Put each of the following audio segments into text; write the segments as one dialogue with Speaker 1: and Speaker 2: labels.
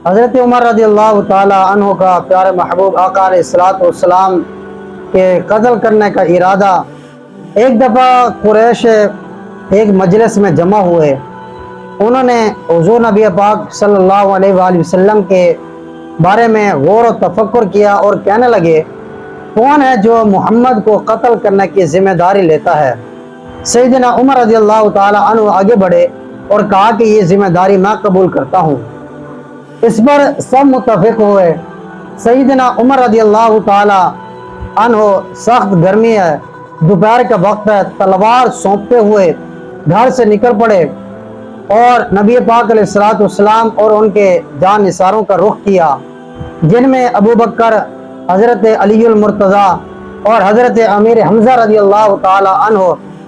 Speaker 1: حضرت عمر رضی اللہ تعالی عنہ کا پیارے محبوب آقا علیہ الصلوۃ والسلام کے قتل کرنے کا ارادہ، ایک دفعہ قریش ایک مجلس میں جمع ہوئے. انہوں نے حضور نبی پاک صلی اللہ علیہ وآلہ وسلم کے بارے میں غور و تفکر کیا اور کہنے لگے، کون ہے جو محمد کو قتل کرنے کی ذمہ داری لیتا ہے؟ سیدنا عمر رضی اللہ تعالی عنہ آگے بڑھے اور کہا کہ یہ ذمہ داری میں قبول کرتا ہوں. اس پر سب متفق ہوئے. سیدنا عمر رضی اللہ تعالی عنہ، سخت گرمی ہے، دوپہر کا وقت ہے، تلوار سونپتے ہوئے گھر سے نکل پڑے اور نبی پاک علیہ الصلوۃ والسلام اور ان کے جان نثاروں کا رخ کیا، جن میں ابو بکر، حضرت علی المرتضیٰ اور حضرت امیر حمزہ رضی اللہ تعالی عنہ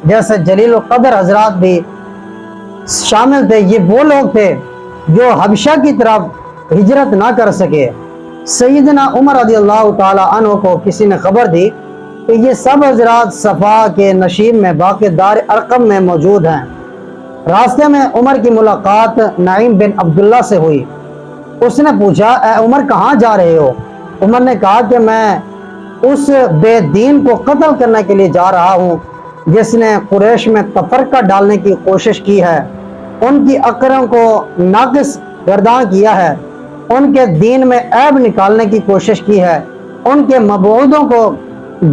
Speaker 1: جیسے جلیل القدر حضرات بھی شامل تھے. یہ وہ لوگ تھے جو حبشہ کی طرف ہجرت نہ کر سکے. سیدنا عمر رضی اللہ تعالی عنہ کو کسی نے خبر دی کہ یہ سب حضرات صفا کے نشیب میں باقی دار ارقم میں موجود ہیں. راستے میں عمر کی ملاقات نعیم بن عبداللہ سے ہوئی. اس نے پوچھا، اے عمر کہاں جا رہے ہو؟ عمر نے کہا کہ میں اس بے دین کو قتل کرنے کے لیے جا رہا ہوں جس نے قریش میں تفرقہ ڈالنے کی کوشش کی ہے، ان کی عقلوں کو ناقص گردان کیا ہے، ان کے دین میں عیب نکالنے کی کوشش کی ہے، ان کے مبعوضوں کو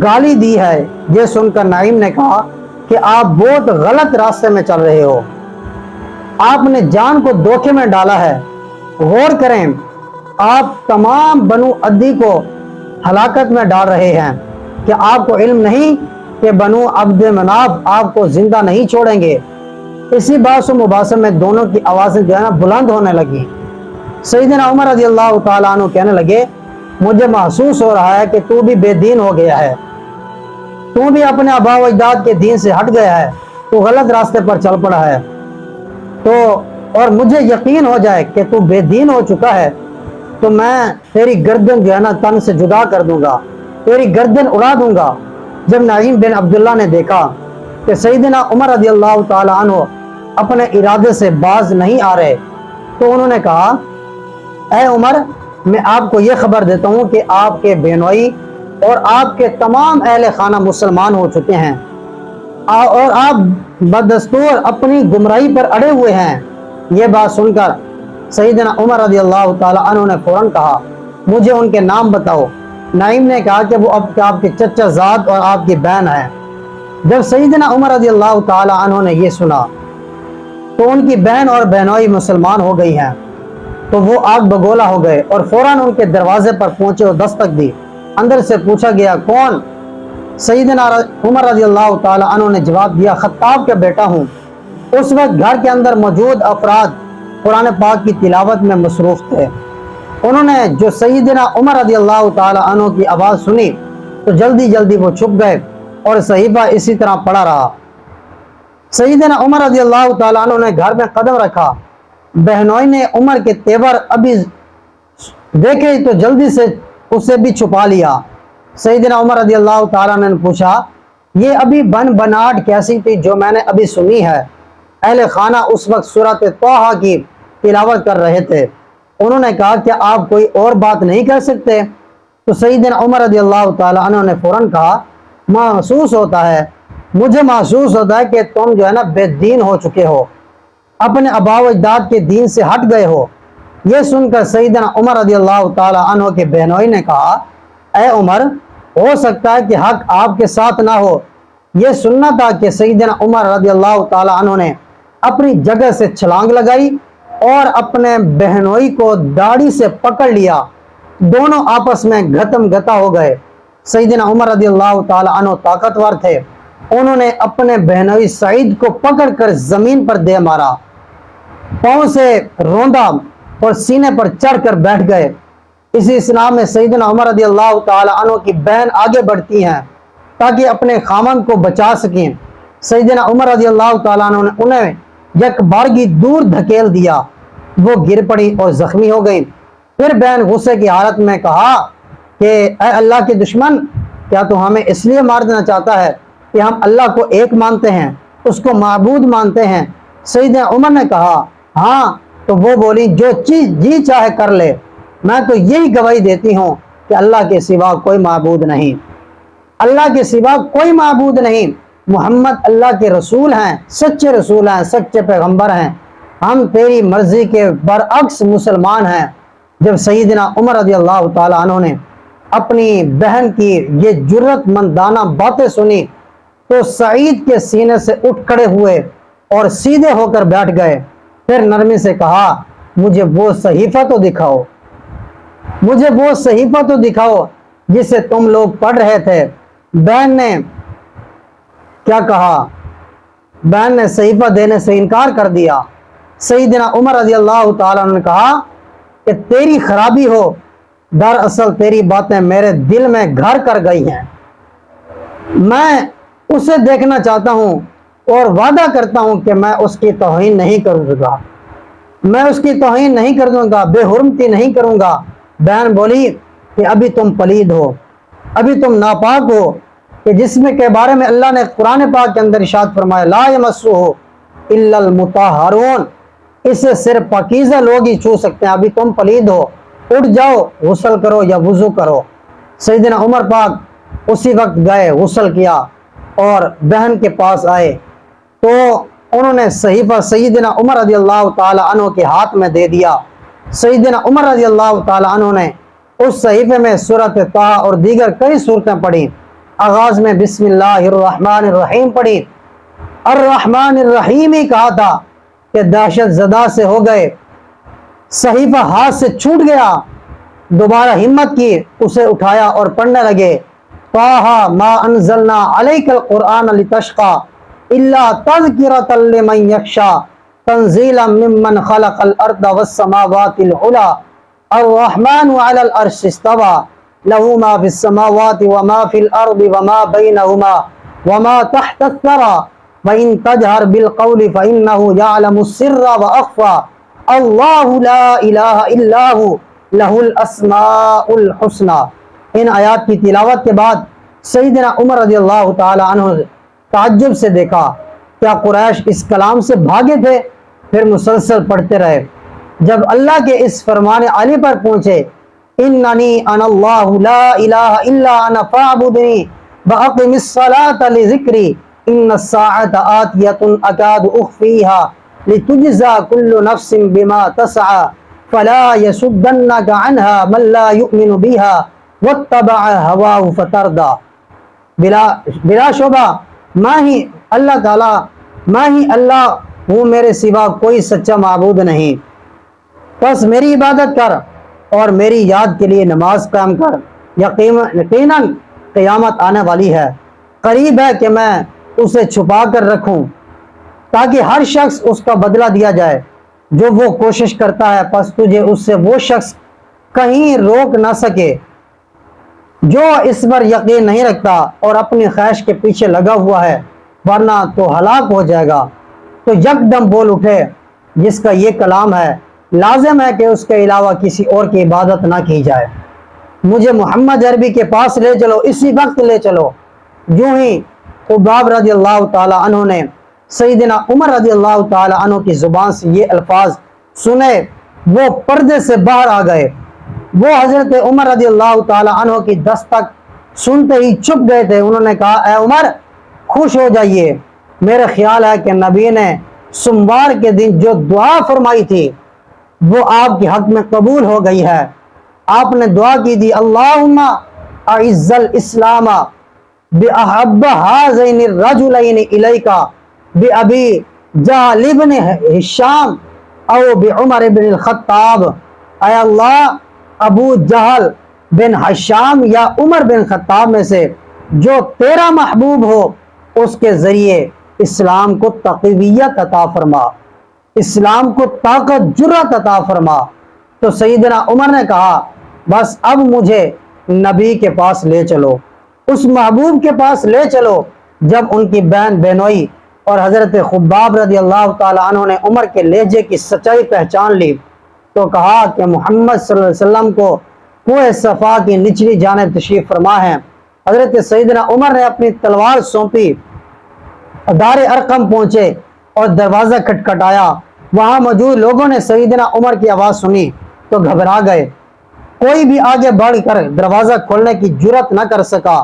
Speaker 1: گالی دی ہے. یہ سن کر نعیم نے کہا کہ آپ بہت غلط راستے میں چل رہے ہو، آپ نے جان کو دھوکے میں ڈالا ہے. غور کریں، آپ تمام بنو عدی کو ہلاکت میں ڈال رہے ہیں. کہ آپ کو علم نہیں کہ بنو عبد مناف آپ کو زندہ نہیں چھوڑیں گے؟ اسی بحث و مباحثے میں دونوں کی آوازیں جو ہے نا بلند ہونے لگی. سیدنا عمر رضی اللہ تعالیٰ عنہ کہنے لگے، مجھے محسوس ہو رہا ہے کہ تو بھی بے دین ہو گیا ہے، تو بھی اپنے آبا و اجداد کے دین سے ہٹ گیا ہے، تو غلط راستے پر چل پڑا ہے. تو اور مجھے یقین ہو جائے کہ تو بے دین ہو چکا ہے تو میں تیری گردن جو ہے نا تن سے جدا کر دوں گا، تیری گردن اڑا دوں گا. جب نعیم بن عبداللہ نے دیکھا کہ سیدنا عمر رضی اللہ تعالی عنہ اپنے ارادے سے باز نہیں آ رہے تو انہوں نے کہا، اے عمر، میں آپ کو یہ خبر دیتا ہوں کہ آپ کے بہنوئی اور آپ کے تمام اہل خانہ مسلمان ہو چکے ہیں اور آپ بدستور اپنی گمراہی پر اڑے ہوئے ہیں. یہ بات سن کر سیدنا عمر رضی اللہ تعالی عنہ نے فوراً کہا، مجھے ان کے نام بتاؤ. نعیم نے کہا کہ وہ اب آپ کے چچا زاد اور آپ کی بہن ہے. جب سیدنا عمر رضی اللہ تعالی عنہ نے یہ سنا تو ان کی بہن اور بہنوئی مسلمان ہو گئی ہیں تو وہ آگ بگولا ہو گئے اور فوراً ان کے دروازے پر پہنچے اور دستک دی. اندر سے پوچھا گیا، کون؟ سیدنا عمر رضی اللہ تعالی عنہ نے جواب دیا، خطاب کا بیٹا ہوں. اس وقت گھر کے اندر موجود افراد قرآن پاک کی تلاوت میں مصروف تھے. انہوں نے جو سیدنا عمر رضی اللہ تعالی عنہ کی آواز سنی تو جلدی جلدی وہ چھپ گئے اور صحیفہ اسی طرح پڑا رہا. سیدنا عمر رضی اللہ تعالی عنہ نے گھر میں قدم رکھا. بہنوئی نے عمر کے تیور ابھی دیکھے تو جلدی سے اسے بھی چھپا لیا. سیدنا عمر رضی اللہ تعالیٰ نے پوچھا، یہ ابھی بن بناٹ کیسی تھی جو میں نے ابھی سنی ہے؟ اہل خانہ اس وقت سورۃ طٰہٰ کی تلاوت کر رہے تھے. انہوں نے کہا، کیا آپ کوئی اور بات نہیں کر سکتے؟ تو سیدنا عمر رضی اللہ تعالیٰ عنہ نے فوراً کہا، مجھے محسوس ہوتا ہے کہ تم جو ہے نا بے دین ہو چکے ہو، اپنے آبا و اجداد کے دین سے ہٹ گئے ہو. یہ سن کر سیدنا عمر رضی اللہ تعالیٰ عنہ کے بہنوئی نے کہا، اے عمر، ہو سکتا ہے کہ حق آپ کے ساتھ نہ ہو. یہ سننا تھا کہ سیدنا عمر رضی اللہ تعالیٰ عنہ نے اپنی جگہ سے چھلانگ لگائی اور اپنے بہنوئی کو داڑھی سے پکڑ لیا. دونوں آپس میں گھتم گتا ہو گئے. سیدنا عمر رضی اللہ تعالیٰ عنہ طاقتور تھے. انہوں نے اپنے بہنوئی سعید کو پکڑ کر زمین پر دے مارا، پاؤں سے روندا اور سینے پر چڑھ کر بیٹھ گئے. اسی اسنا میں سیدنا عمر رضی اللہ تعالی عنہ کی بہن آگے بڑھتی ہیں تاکہ اپنے خامن کو بچا سکیں. سیدنا عمر رضی اللہ تعالی عنہ نے انہیں یک بارگی دور دھکیل دیا. وہ گر پڑی اور زخمی ہو گئی. پھر بہن غصے کی حالت میں کہا کہ اے اللہ کے دشمن، کیا تو ہمیں اس لیے مار دینا چاہتا ہے کہ ہم اللہ کو ایک مانتے ہیں، اس کو معبود مانتے ہیں؟ سیدنا عمر نے کہا، ہاں، تو وہ بولی جو چیز جی چاہے کر لے، میں تو یہی گواہی دیتی ہوں کہ اللہ کے سوا کوئی معبود نہیں، اللہ کے سوا کوئی معبود نہیں، محمد اللہ کے رسول ہیں، سچے رسول ہیں، سچے پیغمبر ہیں، ہم تیری مرضی کے برعکس مسلمان ہیں۔ جب سیدنا عمر رضی اللہ تعالیٰ عنہ نے اپنی بہن کی یہ جرت مندانہ باتیں سنی تو سعید کے سینے سے اٹھ کھڑے ہوئے اور سیدھے ہو کر بیٹھ گئے، پھر نرمی سے کہا مجھے وہ صحیفہ تو دکھاؤ، مجھے وہ صحیفہ تو دکھاؤ جسے تم لوگ پڑھ رہے تھے۔ بہن نے کیا کہا؟ بہن نے صحیفہ دینے سے انکار کر دیا۔ سیدنا عمر رضی اللہ تعالیٰ نے کہا کہ تیری خرابی ہو، دراصل تیری باتیں میرے دل میں گھر کر گئی ہیں، میں اسے دیکھنا چاہتا ہوں اور وعدہ کرتا ہوں کہ میں اس کی توہین نہیں کروں گا، میں اس کی توہین نہیں کروں گا، بے حرمتی نہیں کروں گا۔ بہن بولی کہ ابھی تم پلید ہو، ابھی تم ناپاک ہو، کہ جسم کے بارے میں اللہ نے قرآن پاک کے اندر ارشاد فرمایا لا یمسہ الا المطہرون، اسے صرف پاکیزہ لوگ ہی چھو سکتے ہیں، ابھی تم پلید ہو، اٹھ جاؤ غسل کرو یا وضو کرو۔ سیدنا عمر پاک اسی وقت گئے، غسل کیا اور بہن کے پاس آئے تو انہوں نے صحیفہ سیدنا عمر رضی اللہ تعالی عنہ کے ہاتھ میں دے دیا۔ سیدنا عمر رضی اللہ تعالی عنہ نے اس صحیفے میں سورۃ طٰ اور دیگر کئی صورتیں پڑھی، آغاز میں بسم اللہ الرحمن الرحیم پڑھی، الرحمن الرحیم ہی کہا تھا کہ دہشت زدہ سے ہو گئے، صحیفہ ہاتھ سے چھوٹ گیا، دوبارہ ہمت کی، اسے اٹھایا اور پڑھنے لگے طٰ ما انزلنا علیک القرآن لتشقی الا تذکرۃ لمن یخشی تنزیلا ممن خلق الارض والسماوات العلی الرحمن علی العرش استوی له ما فی السماوات وما فی الارض وما بینہما وما تحت الثری وَإِن تَجْهَرْ بِالْقَوْلِ فَإِنَّهُ يَعْلَمُ السِّرَّ وَأَخْفَى اللَّهُ لَا إِلَهَ إِلَّا هُوَ لَهُ الْأَسْمَاءُ الْحُسْنَى۔ ان آیات کی تلاوت کے بعد سیدنا عمر رضی اللہ تعالی عنہ تعجب سے دیکھا، کیا قریش اس کلام سے بھاگے تھے؟ پھر مسلسل پڑھتے رہے، جب اللہ کے اس فرمان علی پر پہنچے اِنَّنِي أَنَا اللَّهُ لَا إِلَهَ إِلَّا أَنَا فَاعْبُدْنِي وَأَقِمِ الصَّلَاةَ لِذِكْرِي ان الساعة آتیة اکاد اخفیها لتجزى كل نفس بما تسعى فلا يصدنك عنها من لا يؤمن بها واتبع هواه فتردى۔ بلا شبہ میں ہی اللہ تعالی، میں ہی اللہ ہوں، میرے سوا کوئی سچا معبود نہیں، بس میری عبادت کر اور میری یاد کے لیے نماز قائم کر، یقیناً قیامت آنے والی ہے، قریب ہے کہ میں اسے چھپا کر رکھوں تاکہ ہر شخص اس کا بدلہ دیا جائے جو وہ کوشش کرتا ہے، پس تجھے اس سے وہ شخص کہیں روک نہ سکے جو اس پر یقین نہیں رکھتا اور اپنی خواہش کے پیچھے لگا ہوا ہے، ورنہ تو ہلاک ہو جائے گا۔ تو یکدم بول اٹھے جس کا یہ کلام ہے لازم ہے کہ اس کے علاوہ کسی اور کی عبادت نہ کی جائے، مجھے محمد عربی کے پاس لے چلو، اسی وقت لے چلو۔ یوں ہی خباب رضی اللہ تعالی عنہ نے سیدنا عمر رضی اللہ تعالی عنہ کی زبان سے یہ الفاظ سنے، وہ پردے سے باہر آ گئے، وہ حضرت عمر رضی اللہ تعالی عنہ کی دستک سنتے ہی چھپ گئے تھے۔ انہوں نے کہا اے عمر خوش ہو جائیے، میرا خیال ہے کہ نبی نے سوموار کے دن جو دعا فرمائی تھی وہ آپ کے حق میں قبول ہو گئی ہے۔ آپ نے دعا کی تھی اللہم اعز الاسلام بأحب هذین الرجلین الیک بأبی جہل بن ہشام او بعمر بن الخطاب، اے اللہ ابو جہل بن ہشام یا عمر بن خطاب میں سے جو تیرا محبوب ہو اس کے ذریعے اسلام کو تقویت عطا فرما، اسلام کو طاقت جرأت عطا فرما۔ تو سیدنا عمر نے کہا بس اب مجھے نبی کے پاس لے چلو، اس محبوب کے پاس لے چلو۔ جب ان کی بہن بہنوئی اور حضرت خباب رضی اللہ تعالی عنہ نے عمر کے لہجے کی سچائی پہچان لی تو کہا کہ محمد صلی اللہ علیہ وسلم کو کوہ صفا کی نچلی جانب تشریف فرما ہے۔ حضرت سیدنا عمر نے اپنی تلوار سونپی، دار ارقم پہنچے اور دروازہ کھٹکھٹایا وہاں موجود لوگوں نے سیدنا عمر کی آواز سنی تو گھبرا گئے، کوئی بھی آگے بڑھ کر دروازہ کھولنے کی جرت نہ کر سکا،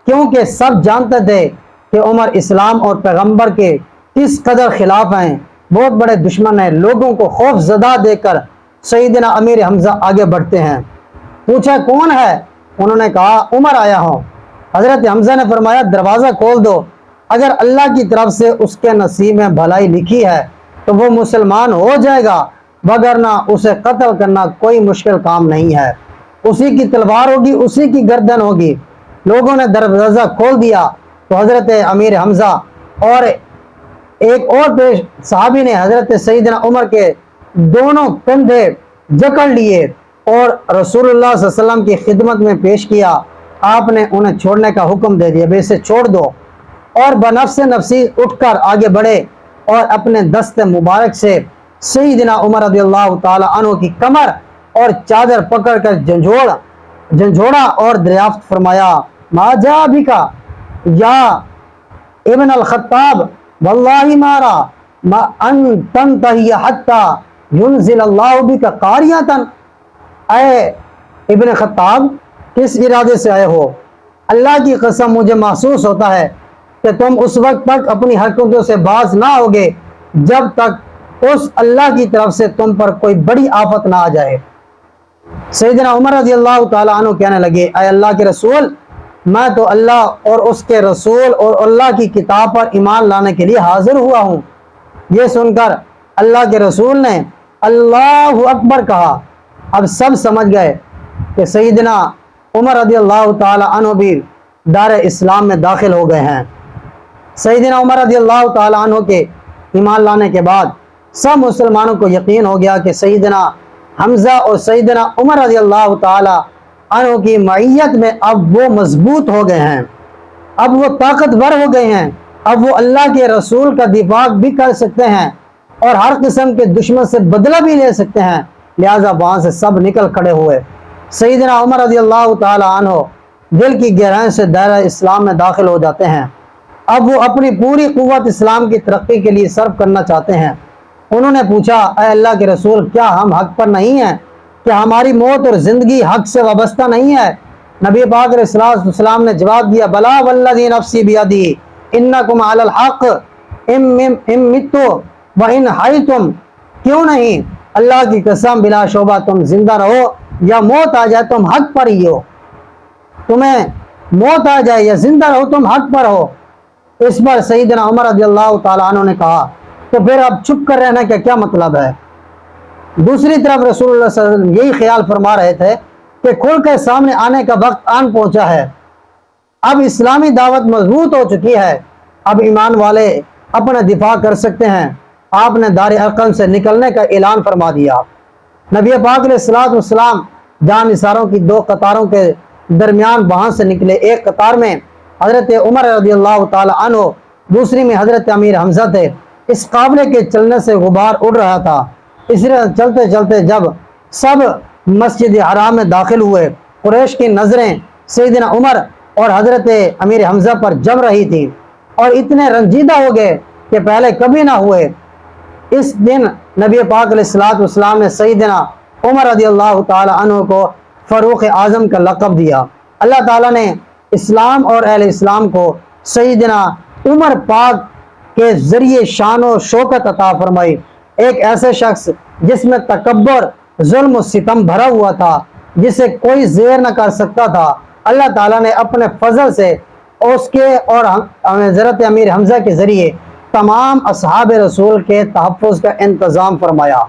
Speaker 1: کیونکہ سب جانتے تھے کہ عمر اسلام اور پیغمبر کے کس قدر خلاف ہیں، بہت بڑے دشمن ہیں۔ لوگوں کو خوف زدہ دے کر سیدنا امیر حمزہ آگے بڑھتے ہیں۔ پوچھا کون ہے؟ انہوں نے کہا عمر آیا ہوں۔ حضرت حمزہ نے فرمایا دروازہ کھول دو، اگر اللہ کی طرف سے اس کے نصیب میں بھلائی لکھی ہے تو وہ مسلمان ہو جائے گا، وگرنہ اسے قتل کرنا کوئی مشکل کام نہیں ہے، اسی کی تلوار ہوگی، اسی کی گردن ہوگی۔ لوگوں نے دروازہ کھول دیا تو حضرت امیر حمزہ اور ایک اور پیش صحابی نے حضرت سیدنا عمر کے دونوں کندھے جکڑ لیے اور رسول اللہ صلی اللہ علیہ وسلم کی خدمت میں پیش کیا۔ آپ نے انہیں چھوڑنے کا حکم دے دیا، بے اسے چھوڑ دو، اور بنفس نفسی اٹھ کر آگے بڑھے اور اپنے دست مبارک سے سیدنا عمر رضی اللہ تعالی عنہ کی کمر اور چادر پکڑ کر جھنجھوڑا اور دریافت فرمایا، ما جا بکا یا ابن الخطاب واللہ مارا ما ان تنتہی حتی ینزل اللہ بکا قاریتاً، اے ابن خطاب کس ارادے سے آئے ہو؟ اللہ کی قسم مجھے محسوس ہوتا ہے کہ تم اس وقت تک اپنی حرکتوں سے باز نہ ہوگے جب تک اس اللہ کی طرف سے تم پر کوئی بڑی آفت نہ آ جائے۔ سیدنا عمر رضی اللہ تعالیٰ عنہ کہنے لگے، اے اللہ کے رسول، میں تو اللہ اور اس کے رسول اور اللہ کی کتاب پر ایمان لانے کے لیے حاضر ہوا ہوں۔ یہ سن کر اللہ کے رسول نے اللہ اکبر کہا۔ اب سب سمجھ گئے کہ سیدنا عمر رضی اللہ تعالیٰ عنہ بھی دار اسلام میں داخل ہو گئے ہیں۔ سیدنا عمر رضی اللہ تعالیٰ عنہ کے ایمان لانے کے بعد سب مسلمانوں کو یقین ہو گیا کہ سیدنا حمزہ اور سیدنا عمر رضی اللہ تعالیٰ عنہ کی معیت میں اب وہ مضبوط ہو گئے ہیں، اب وہ طاقتور ہو گئے ہیں، اب وہ اللہ کے رسول کا دفاع بھی کر سکتے ہیں اور ہر قسم کے دشمن سے بدلہ بھی لے سکتے ہیں۔ لہٰذا وہاں سے سب نکل کھڑے ہوئے۔ سیدنا عمر رضی اللہ تعالیٰ عنہ دل کی گہرائی سے دائرہ اسلام میں داخل ہو جاتے ہیں۔ اب وہ اپنی پوری قوت اسلام کی ترقی کے لیے صرف کرنا چاہتے ہیں۔ انہوں نے پوچھا، اے اللہ کے رسول، کیا ہم حق پر نہیں ہیں؟ کیا ہماری موت اور زندگی حق سے وابستہ نہیں ہے؟ نبی پاک علیہ الصلوۃ والسلام نے جواب دیا، بلا والذی نفسی بیدی انکم علی الحق ام متو وان حیتم، کیوں نہیں؟ اللہ کی قسم بلا شبہ تم زندہ رہو یا موت آ جائے تم حق پر ہی ہو، تمہیں موت آ جائے یا زندہ رہو تم حق پر ہو۔ اس پر سیدنا عمر رضی اللہ تعالیٰ عنہ نے کہا، تو پھر اب چھپ کر رہنا کا کیا مطلب ہے؟ دوسری طرف رسول اللہ صلی اللہ علیہ وسلم یہی خیال فرما رہے تھے کہ کھل کے سامنے آنے کا وقت آن پہنچا ہے، اب اسلامی دعوت مضبوط ہو چکی ہے، اب ایمان والے اپنا دفاع کر سکتے ہیں۔ آپ نے دار ارقم سے نکلنے کا اعلان فرما دیا۔ نبی پاک علیہ الصلوۃ والسلام جان نثاروں کی دو قطاروں کے درمیان وہاں سے نکلے، ایک قطار میں حضرت عمر رضی اللہ تعالی عنہ، دوسری میں حضرت امیر حمزہ تھے۔ اس قافلے کے چلنے سے غبار اڑ رہا تھا۔ اس طرح چلتے چلتے جب سب مسجد حرام میں داخل ہوئے، قریش کی نظریں سیدنا عمر اور حضرت امیر حمزہ پر جم رہی تھی اور اتنے رنجیدہ ہو گئے کہ پہلے کبھی نہ ہوئے۔ اس دن نبی پاک علیہ الصلوۃ والسلام نے سیدنا عمر رضی اللہ تعالی عنہ کو فاروق اعظم کا لقب دیا۔ اللہ تعالیٰ نے اسلام اور اہل اسلام کو سیدنا عمر پاک کے ذریعے شان و شوکت عطا فرمائی، ایک ایسے شخص جس میں تکبر، ظلم و ستم بھرا ہوا تھا، جسے کوئی زیر نہ کر سکتا تھا۔ اللہ تعالیٰ نے اپنے فضل سے اس کے اور حضرت امیر حمزہ کے ذریعے تمام اصحاب رسول کے تحفظ کا انتظام فرمایا۔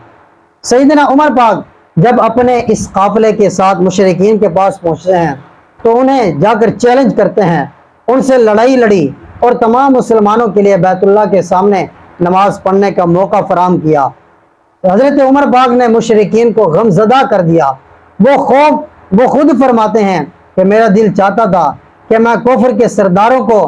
Speaker 1: سیدنا عمر پاک جب اپنے اس قافلے کے ساتھ مشرکین کے پاس پہنچتے ہیں تو انہیں جا کر چیلنج کرتے ہیں، ان سے لڑائی لڑی اور تمام مسلمانوں کے لیے بیت اللہ کے سامنے نماز پڑھنے کا موقع فراہم کیا۔ حضرت عمر پاک نے مشرکین کو غم زدہ کر دیا۔ وہ خود فرماتے ہیں کہ میرا دل چاہتا تھا کہ میں کفر کے سرداروں کو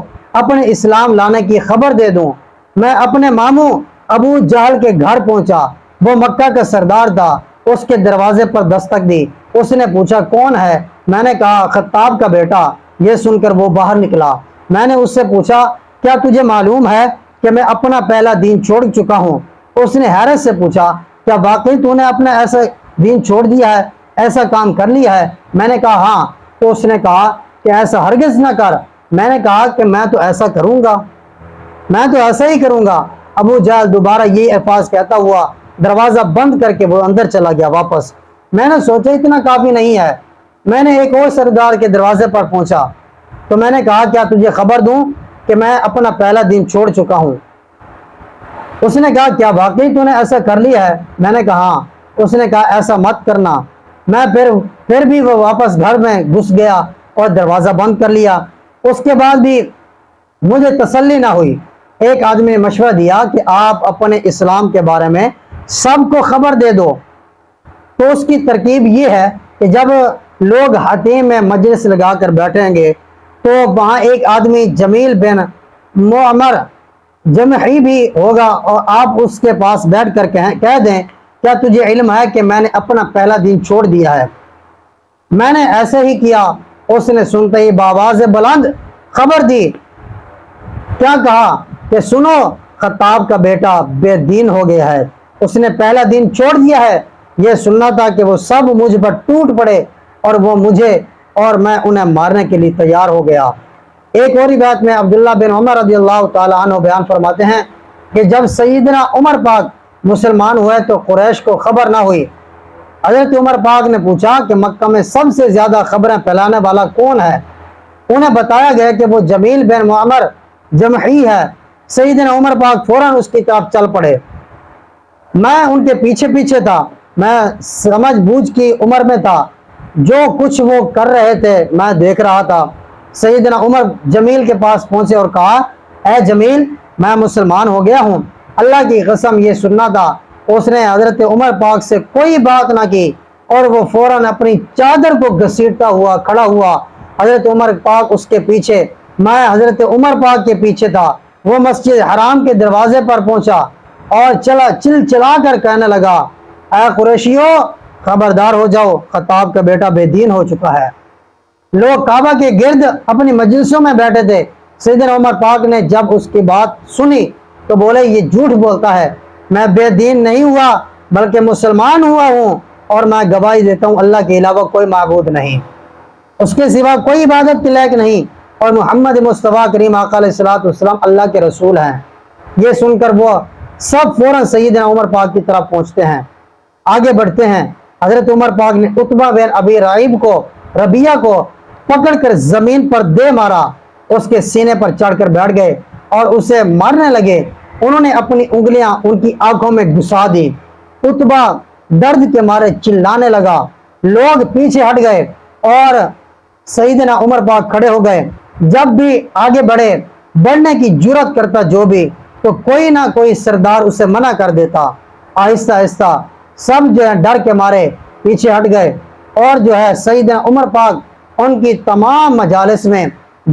Speaker 1: اپنے اسلام لانے کی خبر دے دوں۔ میں اپنے ماموں ابو جہل کے گھر پہنچا، وہ مکہ کا سردار تھا، اس کے دروازے پر دستک دی۔ اس نے پوچھا کون ہے؟ میں نے کہا خطاب کا بیٹا۔ یہ سن کر وہ باہر نکلا۔ میں نے اس سے پوچھا کیا تجھے معلوم ہے کہ میں اپنا پہلا دین چھوڑ چکا ہوں؟ اس نے حیرت سے پوچھا کیا واقعی تو نے اپنا ایسا دین چھوڑ دیا ہے, ایسا کام کر لیا ہے؟ میں نے کہا ہاں. تو اس نے کہا کہ ایسا ہرگز نہ کر. میں نے کہا کہ میں تو ایسا کروں گا, میں تو ایسا ہی کروں گا. ابو جہل دوبارہ یہ الفاظ کہتا ہوا دروازہ بند کر کے وہ اندر چلا گیا واپس. میں نے سوچا اتنا کافی نہیں ہے. میں نے ایک اور سردار کے دروازے پر پہنچا تو میں نے کہا کیا تجھے خبر دوں کہ میں اپنا پہلا دین چھوڑ چکا ہوں؟ اس نے کہا کیا واقعی تو نے ایسا کر لیا ہے؟ میں نے کہا ہاں. اس نے کہا ایسا مت کرنا. میں پھر بھی وہ واپس گھر میں گھس گیا اور دروازہ بند کر لیا. اس کے بعد بھی مجھے تسلی نہ ہوئی. ایک آدمی نے مشورہ دیا کہ آپ اپنے اسلام کے بارے میں سب کو خبر دے دو. تو اس کی ترکیب یہ ہے کہ جب لوگ حتیم میں مجلس لگا کر بیٹھیں گے تو وہاں ایک آدمی جمیل بن معمر جمحی بھی ہوگا اور آپ اس کے پاس بیٹھ کر کہہ دیں کیا تجھے علم ہے کہ میں نے اپنا پہلا دین چھوڑ دیا ہے؟ میں نے ایسے ہی کیا. اس نے سنتے ہی بآواز بلند خبر دی. کیا کہا کہ سنو, خطاب کا بیٹا بے دین ہو گیا ہے, اس نے پہلا دین چھوڑ دیا ہے. یہ سننا تھا کہ وہ سب مجھ پر ٹوٹ پڑے اور وہ مجھے اور میں انہیں مارنے کے لیے تیار ہو گیا. ایک اور روایت میں عبداللہ بن عمر رضی اللہ تعالیٰ عنہ بیان فرماتے ہیں کہ جب سیدنا عمر پاک مسلمان ہوئے تو قریش کو خبر نہ ہوئی. حضرت عمر پاک نے پوچھا کہ مکہ میں سب سے زیادہ خبریں پھیلانے والا کون ہے؟ انہیں بتایا گیا کہ وہ جمیل بن معمر جمحی ہے. سیدنا عمر پاک فوراً اس کی طرف چل پڑے. میں ان کے پیچھے پیچھے تھا. میں سمجھ بوجھ کی عمر میں تھا. جو کچھ وہ کر رہے تھے میں دیکھ رہا تھا. سیدنا عمر جمیل کے پاس پہنچے اور کہا اے جمیل, میں مسلمان ہو گیا ہوں. اللہ کی قسم یہ سننا تھا. اس نے حضرت عمر پاک سے کوئی بات نہ کی اور وہ فوراً اپنی چادر کو گھسیٹتا ہوا کھڑا ہوا. حضرت عمر پاک اس کے پیچھے, میں حضرت عمر پاک کے پیچھے تھا. وہ مسجد حرام کے دروازے پر پہنچا اور چلا کر کہنے لگا اے قریشیو, خبردار ہو جاؤ, خطاب کا بیٹا بے دین ہو چکا ہے. لوگ کعبہ کے گرد اپنی مجلسوں میں بیٹھے تھے. سیدنا عمر پاک نے جب اس کی بات سنی تو بولے یہ جھوٹ بولتا ہے, میں بے دین نہیں ہوا بلکہ مسلمان ہوا ہوں اور میں گواہی دیتا ہوں اللہ کے علاوہ کوئی معبود نہیں, اس کے سوا کوئی عبادت کے لائق نہیں, اور محمد مصطفیٰ کریم آقا علیہ الصلوۃ والسلام اللہ کے رسول ہیں. یہ سن کر وہ سب فوراً سیدنا عمر پاک کی طرف پہنچتے ہیں, آگے بڑھتے ہیں. حضرت عمر پاک نے عتبہ بن ابی ربیعہ کو پکڑ کر زمین پر دے مارا. اس کے سینے پر چڑھ کر بیٹھ گئے اور اسے مارنے لگے. انہوں نے اپنی انگلیاں ان کی آنکھوں میں گھسا دی. عتبہ درد کے مارے چلانے لگا. لوگ پیچھے ہٹ گئے اور سیدنا عمر پاک کھڑے ہو گئے. جب بھی آگے بڑھنے کی جرات کرتا جو بھی تو کوئی نہ کوئی سردار اسے منع کر دیتا. آہستہ آہستہ سب جو ہے ڈر کے مارے پیچھے ہٹ گئے اور جو ہے سیدنا عمر پاک ان کی تمام مجالس میں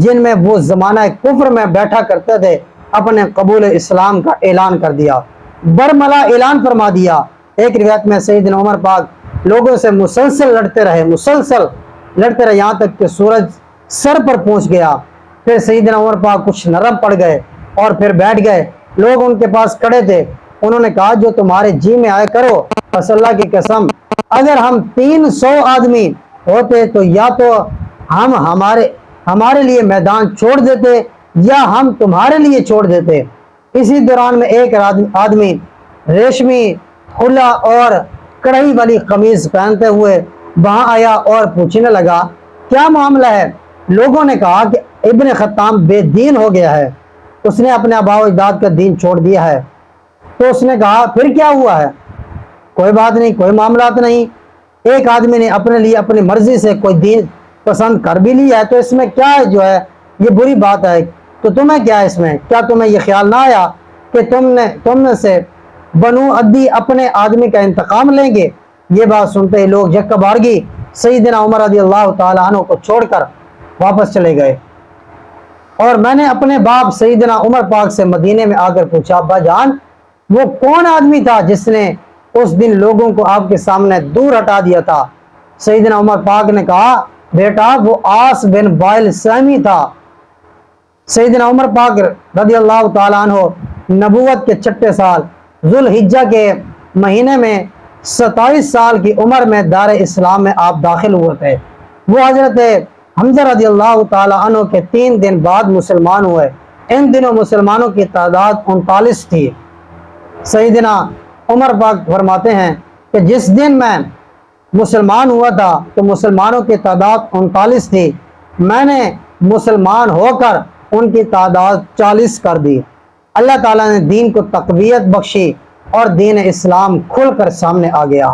Speaker 1: جن میں وہ زمانہ کفر میں بیٹھا کرتے تھے اپنے قبول اسلام کا اعلان کر دیا, برملا اعلان فرما دیا. ایک روایت میں سیدنا عمر پاک لوگوں سے مسلسل لڑتے رہے یہاں تک کہ سورج سر پر پہنچ گیا. پھر سیدنا عمر پاک کچھ نرم پڑ گئے اور پھر بیٹھ گئے. لوگ ان کے پاس کھڑے تھے. انہوں نے کہا جو تمہارے جی میں آئے کرو. بس اللہ کی قسم اگر ہم 300 آدمی ہوتے تو یا تو ہم ہمارے لیے میدان چھوڑ دیتے یا ہم تمہارے لیے چھوڑ دیتے. اسی دوران میں ایک آدمی ریشمی کھلا اور کڑھائی والی قمیض پہنتے ہوئے وہاں آیا اور پوچھنے لگا کیا معاملہ ہے؟ لوگوں نے کہا کہ ابن خطام بے دین ہو گیا ہے, اس نے اپنے آباء و اجداد کا دین چھوڑ دیا ہے. تو اس نے کہا پھر کیا ہوا ہے؟ کوئی بات نہیں, کوئی معاملات نہیں. ایک آدمی نے اپنے لیے اپنی مرضی سے کوئی دین پسند کر بھی لیا ہے تو اس میں کیا ہے جو ہے یہ بری بات ہے. تو تمہیں کیا ہے اس میں؟ کیا تمہیں یہ خیال نہ آیا کہ تم نے سے بنو عدی اپنے آدمی کا انتقام لیں گے؟ یہ بات سنتے ہی لوگ یکا بارگی سیدنا عمر رضی اللہ تعالیٰ عنہ کو چھوڑ کر واپس چلے گئے. اور میں نے اپنے باپ سیدنا عمر پاک سے مدینے میں آ کر پوچھا ابا جان وہ کون آدمی تھا جس نے اس دن لوگوں کو آپ کے سامنے دور ہٹا دیا تھا؟ سیدنا عمر پاک نے کہا بیٹا وہ آس بن وائل سہمی تھا. سیدنا عمر پاک رضی اللہ تعالیٰ عنہ نبوت کے 6 سال ذوالحجہ کے مہینے میں 27 سال کی عمر میں دار اسلام میں آپ داخل ہوئے تھے۔ وہ حضرت حمزہ رضی اللہ تعالیٰ عنہ کے 3 دن بعد مسلمان ہوئے۔ ان دنوں مسلمانوں کی تعداد 39 تھی۔ سیدنا عمر پاک فرماتے ہیں کہ جس دن میں مسلمان ہوا تھا تو مسلمانوں کی تعداد 39 تھی، میں نے مسلمان ہو کر ان کی تعداد 40 کر دی۔ اللہ تعالیٰ نے دین کو تقویت بخشی اور دین اسلام کھل کر سامنے آ گیا۔